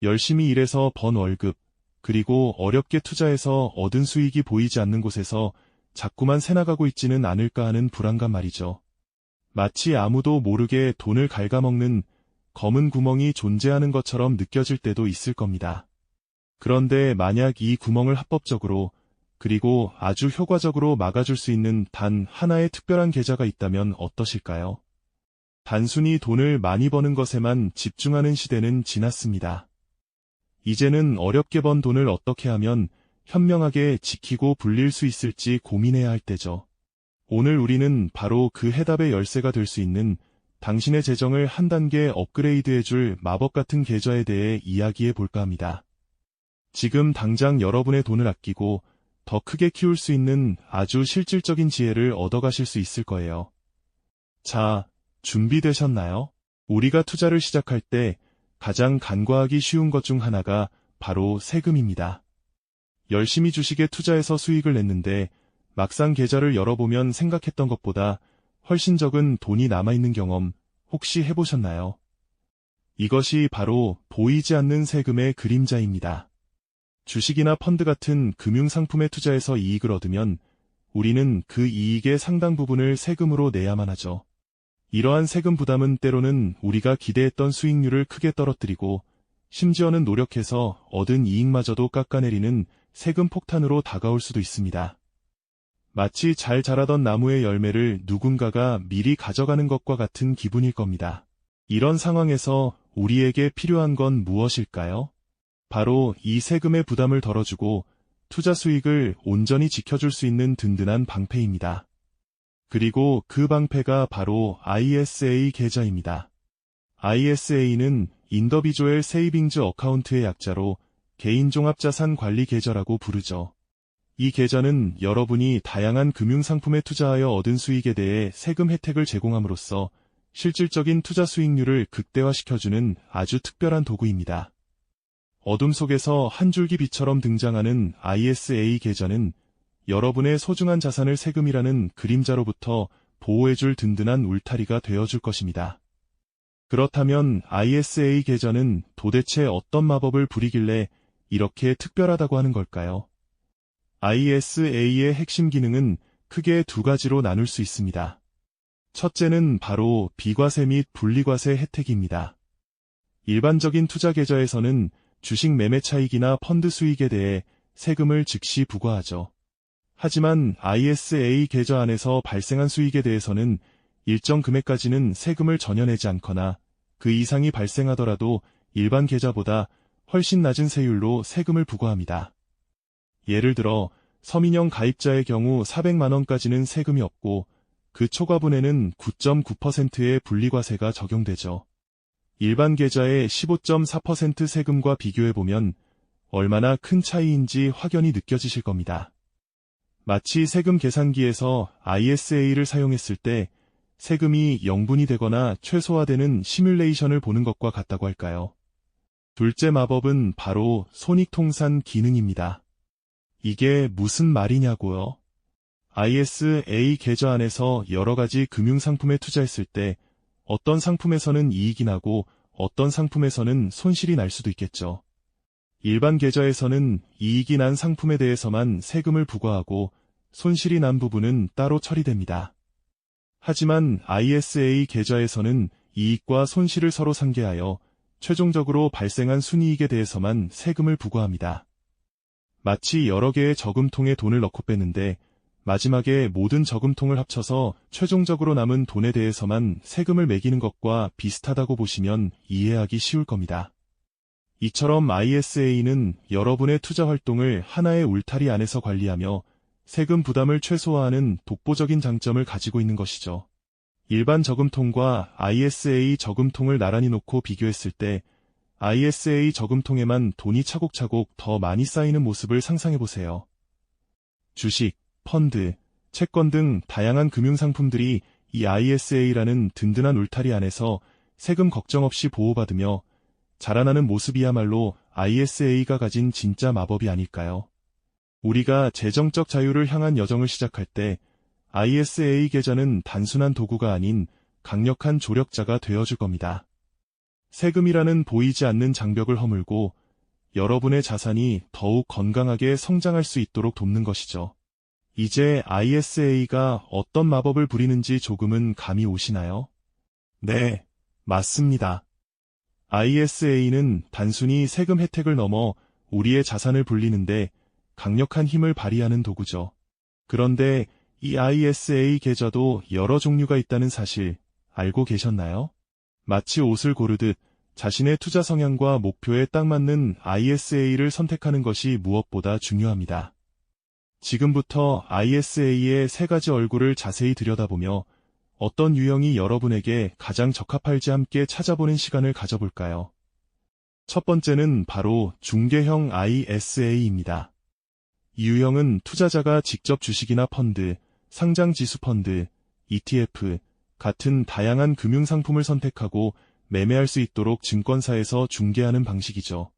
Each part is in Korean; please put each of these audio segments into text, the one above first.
열심히 일해서 번 월급, 그리고 어렵게 투자해서 얻은 수익이 보이지 않는 곳에서 자꾸만 새나가고 있지는 않을까 하는 불안감 말이죠. 마치 아무도 모르게 돈을 갉아먹는 검은 구멍이 존재하는 것처럼 느껴질 때도 있을 겁니다. 그런데 만약 이 구멍을 합법적으로 그리고 아주 효과적으로 막아줄 수 있는 단 하나의 특별한 계좌가 있다면 어떠실까요? 단순히 돈을 많이 버는 것에만 집중하는 시대는 지났습니다. 이제는 어렵게 번 돈을 어떻게 하면 현명하게 지키고 불릴 수 있을지 고민해야 할 때죠. 오늘 우리는 바로 그 해답의 열쇠가 될 수 있는 당신의 재정을 한 단계 업그레이드해줄 마법 같은 계좌에 대해 이야기해 볼까 합니다. 지금 당장 여러분의 돈을 아끼고 더 크게 키울 수 있는 아주 실질적인 지혜를 얻어가실 수 있을 거예요. 자, 준비되셨나요? 우리가 투자를 시작할 때 가장 간과하기 쉬운 것 중 하나가 바로 세금입니다. 열심히 주식에 투자해서 수익을 냈는데 막상 계좌를 열어보면 생각했던 것보다 훨씬 적은 돈이 남아있는 경험 혹시 해보셨나요? 이것이 바로 보이지 않는 세금의 그림자입니다. 주식이나 펀드 같은 금융상품에 투자해서 이익을 얻으면 우리는 그 이익의 상당 부분을 세금으로 내야만 하죠. 이러한 세금 부담은 때로는 우리가 기대했던 수익률을 크게 떨어뜨리고 심지어는 노력해서 얻은 이익마저도 깎아내리는 세금 폭탄으로 다가올 수도 있습니다. 마치 잘 자라던 나무의 열매를 누군가가 미리 가져가는 것과 같은 기분일 겁니다. 이런 상황에서 우리에게 필요한 건 무엇일까요? 바로 이 세금의 부담을 덜어주고 투자 수익을 온전히 지켜줄 수 있는 든든한 방패입니다. 그리고 그 방패가 바로 ISA 계좌입니다. ISA는 인더비주얼 세이빙즈 어카운트의 약자로 개인종합자산관리 계좌라고 부르죠. 이 계좌는 여러분이 다양한 금융상품에 투자하여 얻은 수익에 대해 세금 혜택을 제공함으로써 실질적인 투자 수익률을 극대화시켜주는 아주 특별한 도구입니다. 어둠 속에서 한 줄기 빛처럼 등장하는 ISA 계좌는 여러분의 소중한 자산을 세금이라는 그림자로부터 보호해줄 든든한 울타리가 되어줄 것입니다. 그렇다면 ISA 계좌는 도대체 어떤 마법을 부리길래 이렇게 특별하다고 하는 걸까요? ISA의 핵심 기능은 크게 두 가지로 나눌 수 있습니다. 첫째는 바로 비과세 및 분리과세 혜택입니다. 일반적인 투자 계좌에서는 주식 매매 차익이나 펀드 수익에 대해 세금을 즉시 부과하죠. 하지만 ISA 계좌 안에서 발생한 수익에 대해서는 일정 금액까지는 세금을 전혀 내지 않거나 그 이상이 발생하더라도 일반 계좌보다 훨씬 낮은 세율로 세금을 부과합니다. 예를 들어 서민형 가입자의 경우 400만 원까지는 세금이 없고 그 초과분에는 9.9%의 분리과세가 적용되죠. 일반 계좌의 15.4% 세금과 비교해보면 얼마나 큰 차이인지 확연히 느껴지실 겁니다. 마치 세금 계산기에서 ISA를 사용했을 때 세금이 0분이 되거나 최소화되는 시뮬레이션을 보는 것과 같다고 할까요? 둘째 마법은 바로 손익통산 기능입니다. 이게 무슨 말이냐고요? ISA 계좌 안에서 여러 가지 금융상품에 투자했을 때 어떤 상품에서는 이익이 나고 어떤 상품에서는 손실이 날 수도 있겠죠. 일반 계좌에서는 이익이 난 상품에 대해서만 세금을 부과하고 손실이 난 부분은 따로 처리됩니다. 하지만 ISA 계좌에서는 이익과 손실을 서로 상계하여 최종적으로 발생한 순이익에 대해서만 세금을 부과합니다. 마치 여러 개의 저금통에 돈을 넣고 뺐는데 마지막에 모든 저금통을 합쳐서 최종적으로 남은 돈에 대해서만 세금을 매기는 것과 비슷하다고 보시면 이해하기 쉬울 겁니다. 이처럼 ISA는 여러분의 투자 활동을 하나의 울타리 안에서 관리하며 세금 부담을 최소화하는 독보적인 장점을 가지고 있는 것이죠. 일반 저금통과 ISA 저금통을 나란히 놓고 비교했을 때 ISA 저금통에만 돈이 차곡차곡 더 많이 쌓이는 모습을 상상해보세요. 주식, 펀드, 채권 등 다양한 금융상품들이 이 ISA라는 든든한 울타리 안에서 세금 걱정 없이 보호받으며 자라나는 모습이야말로 ISA가 가진 진짜 마법이 아닐까요? 우리가 재정적 자유를 향한 여정을 시작할 때 ISA 계좌는 단순한 도구가 아닌 강력한 조력자가 되어줄 겁니다. 세금이라는 보이지 않는 장벽을 허물고 여러분의 자산이 더욱 건강하게 성장할 수 있도록 돕는 것이죠. 이제 ISA가 어떤 마법을 부리는지 조금은 감이 오시나요? 네, 맞습니다. ISA는 단순히 세금 혜택을 넘어 우리의 자산을 불리는데 강력한 힘을 발휘하는 도구죠. 그런데 이 ISA 계좌도 여러 종류가 있다는 사실 알고 계셨나요? 마치 옷을 고르듯 자신의 투자 성향과 목표에 딱 맞는 ISA를 선택하는 것이 무엇보다 중요합니다. 지금부터 ISA의 세 가지 얼굴을 자세히 들여다보며 어떤 유형이 여러분에게 가장 적합할지 함께 찾아보는 시간을 가져볼까요? 첫 번째는 바로 중개형 ISA입니다. 이 유형은 투자자가 직접 주식이나 펀드, 상장지수 펀드, ETF 같은 다양한 금융상품을 선택하고 매매할 수 있도록 증권사에서 중개하는 방식이죠.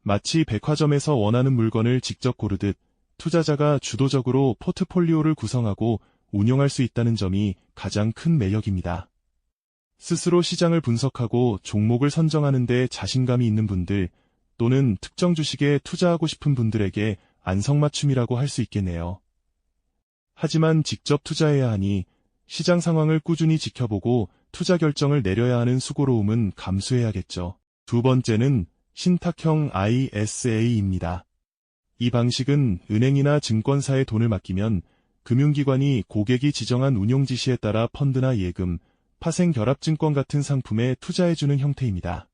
마치 백화점에서 원하는 물건을 직접 고르듯 투자자가 주도적으로 포트폴리오를 구성하고 운용할 수 있다는 점이 가장 큰 매력입니다. 스스로 시장을 분석하고 종목을 선정하는 데 자신감이 있는 분들 또는 특정 주식에 투자하고 싶은 분들에게 안성맞춤이라고 할 수 있겠네요. 하지만 직접 투자해야 하니 시장 상황을 꾸준히 지켜보고 투자 결정을 내려야 하는 수고로움은 감수해야겠죠. 두 번째는 신탁형 ISA입니다. 이 방식은 은행이나 증권사에 돈을 맡기면 금융기관이 고객이 지정한 운용 지시에 따라 펀드나 예금, 파생결합증권 같은 상품에 투자해주는 형태입니다.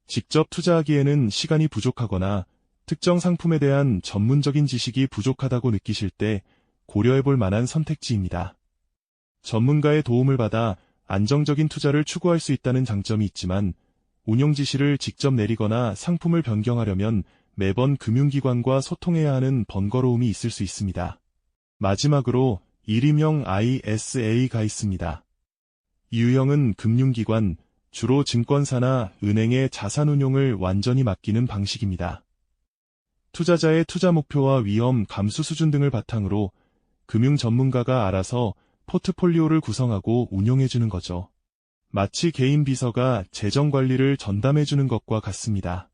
직접 투자하기에는 시간이 부족하거나 특정 상품에 대한 전문적인 지식이 부족하다고 느끼실 때 고려해볼 만한 선택지입니다. 전문가의 도움을 받아 안정적인 투자를 추구할 수 있다는 장점이 있지만 운용 지시를 직접 내리거나 상품을 변경하려면 매번 금융기관과 소통해야 하는 번거로움이 있을 수 있습니다. 마지막으로 일임형 ISA가 있습니다. 이 유형은 금융기관, 주로 증권사나 은행의 자산운용을 완전히 맡기는 방식입니다. 투자자의 투자 목표와 위험 감수 수준 등을 바탕으로 금융 전문가가 알아서 포트폴리오를 구성하고 운용해주는 거죠. 마치 개인 비서가 재정 관리를 전담해주는 것과 같습니다.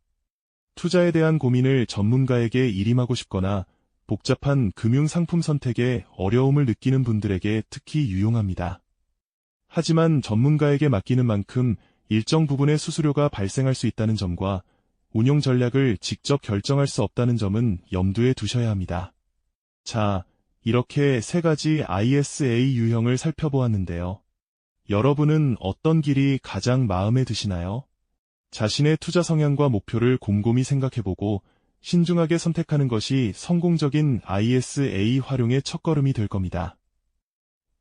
투자에 대한 고민을 전문가에게 일임하고 싶거나 복잡한 금융 상품 선택에 어려움을 느끼는 분들에게 특히 유용합니다. 하지만 전문가에게 맡기는 만큼 일정 부분의 수수료가 발생할 수 있다는 점과 운용 전략을 직접 결정할 수 없다는 점은 염두에 두셔야 합니다. 자, 이렇게 세 가지 ISA 유형을 살펴보았는데요. 여러분은 어떤 길이 가장 마음에 드시나요? 자신의 투자 성향과 목표를 곰곰이 생각해보고 신중하게 선택하는 것이 성공적인 ISA 활용의 첫걸음이 될 겁니다.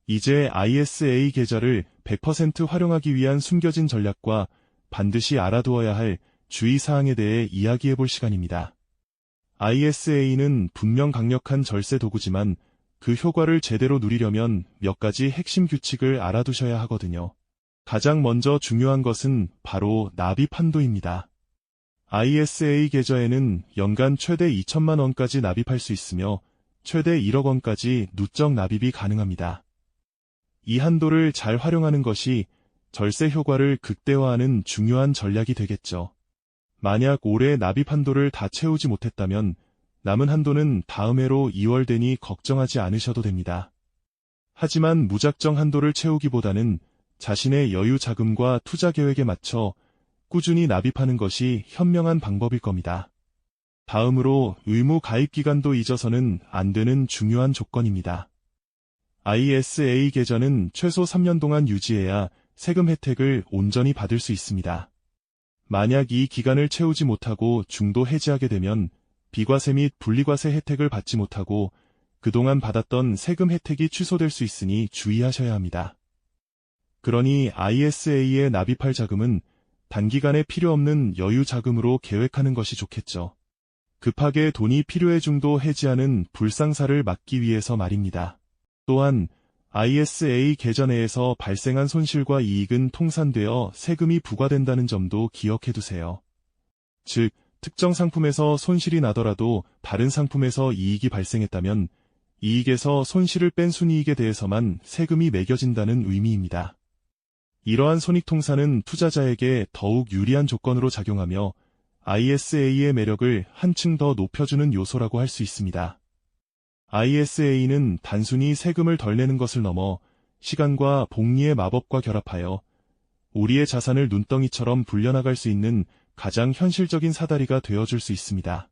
이제 ISA 계좌를 100% 활용하기 위한 숨겨진 전략과 반드시 알아두어야 할 주의사항에 대해 이야기해볼 시간입니다. ISA는 분명 강력한 절세 도구지만 그 효과를 제대로 누리려면 몇 가지 핵심 규칙을 알아두셔야 하거든요. 가장 먼저 중요한 것은 바로 납입 한도입니다. ISA 계좌에는 연간 최대 2천만 원까지 납입할 수 있으며 최대 1억 원까지 누적 납입이 가능합니다. 이 한도를 잘 활용하는 것이 절세 효과를 극대화하는 중요한 전략이 되겠죠. 만약 올해 납입 한도를 다 채우지 못했다면 남은 한도는 다음 해로 이월되니 걱정하지 않으셔도 됩니다. 하지만 무작정 한도를 채우기보다는 자신의 여유 자금과 투자 계획에 맞춰 꾸준히 납입하는 것이 현명한 방법일 겁니다. 다음으로 의무 가입 기간도 잊어서는 안 되는 중요한 조건입니다. ISA 계좌는 최소 3년 동안 유지해야 세금 혜택을 온전히 받을 수 있습니다. 만약 이 기간을 채우지 못하고 중도 해지하게 되면 비과세 및 분리과세 혜택을 받지 못하고 그동안 받았던 세금 혜택이 취소될 수 있으니 주의하셔야 합니다. 그러니 ISA에 납입할 자금은 단기간에 필요 없는 여유 자금으로 계획하는 것이 좋겠죠. 급하게 돈이 필요해 중도 해지하는 불상사를 막기 위해서 말입니다. 또한 ISA 계좌 내에서 발생한 손실과 이익은 통산되어 세금이 부과된다는 점도 기억해두세요. 즉, 특정 상품에서 손실이 나더라도 다른 상품에서 이익이 발생했다면 이익에서 손실을 뺀 순이익에 대해서만 세금이 매겨진다는 의미입니다. 이러한 손익통산은 투자자에게 더욱 유리한 조건으로 작용하며 ISA의 매력을 한층 더 높여주는 요소라고 할 수 있습니다. ISA는 단순히 세금을 덜 내는 것을 넘어 시간과 복리의 마법과 결합하여 우리의 자산을 눈덩이처럼 불려나갈 수 있는 가장 현실적인 사다리가 되어줄 수 있습니다.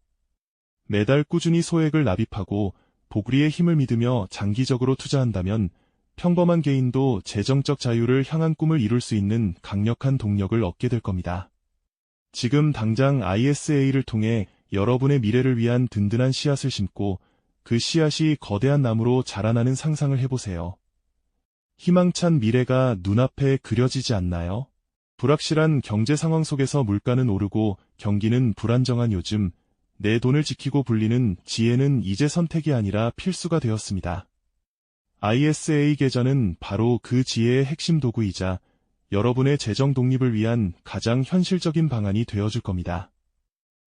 매달 꾸준히 소액을 납입하고 복리의 힘을 믿으며 장기적으로 투자한다면 평범한 개인도 재정적 자유를 향한 꿈을 이룰 수 있는 강력한 동력을 얻게 될 겁니다. 지금 당장 ISA를 통해 여러분의 미래를 위한 든든한 씨앗을 심고 그 씨앗이 거대한 나무로 자라나는 상상을 해보세요. 희망찬 미래가 눈앞에 그려지지 않나요? 불확실한 경제 상황 속에서 물가는 오르고 경기는 불안정한 요즘, 내 돈을 지키고 불리는 지혜는 이제 선택이 아니라 필수가 되었습니다. ISA 계좌는 바로 그 지혜의 핵심 도구이자 여러분의 재정 독립을 위한 가장 현실적인 방안이 되어줄 겁니다.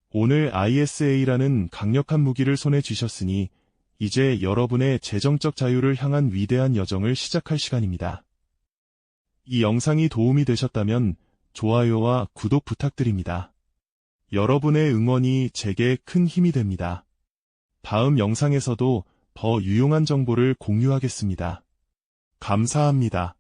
오늘 ISA라는 강력한 무기를 손에 쥐셨으니 이제 여러분의 재정적 자유를 향한 위대한 여정을 시작할 시간입니다. 이 영상이 도움이 되셨다면 좋아요와 구독 부탁드립니다. 여러분의 응원이 제게 큰 힘이 됩니다. 다음 영상에서도 더 유용한 정보를 공유하겠습니다. 감사합니다.